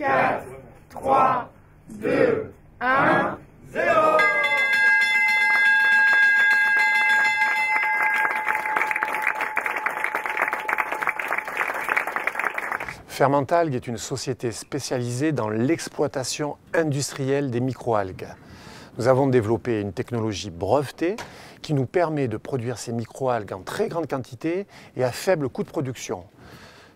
4, 3, 2, 1, 0. Fermentalgues est une société spécialisée dans l'exploitation industrielle des microalgues. Nous avons développé une technologie brevetée qui nous permet de produire ces microalgues en très grande quantité et à faible coût de production.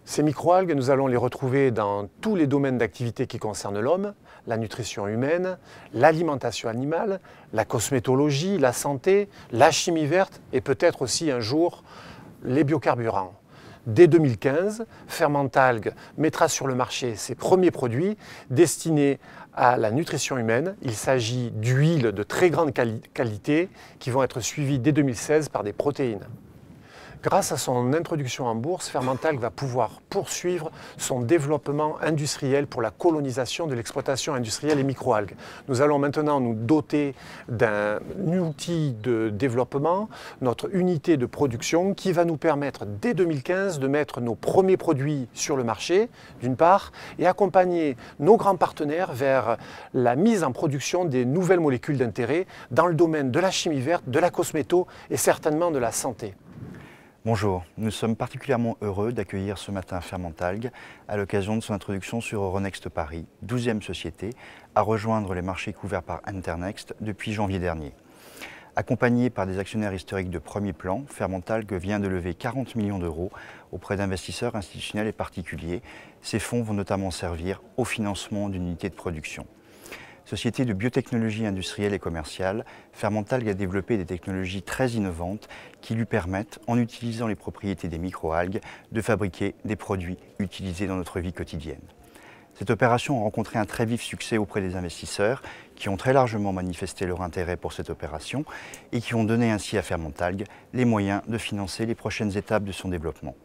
Ces microalgues, nous allons les retrouver dans tous les domaines d'activité qui concernent l'homme, la nutrition humaine, l'alimentation animale, la cosmétologie, la santé, la chimie verte et peut-être aussi un jour les biocarburants. Dès 2015, Fermentalgues mettra sur le marché ses premiers produits destinés à la nutrition humaine. Il s'agit d'huiles de très grande qualité qui vont être suivies dès 2016 par des protéines. Grâce à son introduction en bourse, Fermentalgues va pouvoir poursuivre son développement industriel pour la colonisation de l'exploitation industrielle des microalgues. Nous allons maintenant nous doter d'un outil de développement, notre unité de production, qui va nous permettre dès 2015 de mettre nos premiers produits sur le marché, d'une part, et accompagner nos grands partenaires vers la mise en production des nouvelles molécules d'intérêt dans le domaine de la chimie verte, de la cosméto et certainement de la santé. Bonjour, nous sommes particulièrement heureux d'accueillir ce matin Fermentalgues à l'occasion de son introduction sur Euronext Paris, 12e société, à rejoindre les marchés couverts par Internext depuis janvier dernier. Accompagné par des actionnaires historiques de premier plan, Fermentalgues vient de lever 40 millions d'euros auprès d'investisseurs institutionnels et particuliers. Ces fonds vont notamment servir au financement d'une unité de production. Société de biotechnologie industrielle et commerciale, Fermentalgues a développé des technologies très innovantes qui lui permettent, en utilisant les propriétés des microalgues, de fabriquer des produits utilisés dans notre vie quotidienne. Cette opération a rencontré un très vif succès auprès des investisseurs qui ont très largement manifesté leur intérêt pour cette opération et qui ont donné ainsi à Fermentalgues les moyens de financer les prochaines étapes de son développement.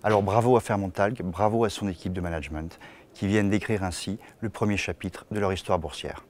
Alors bravo à Fermentalgues, bravo à son équipe de management qui viennent d'écrire ainsi le premier chapitre de leur histoire boursière.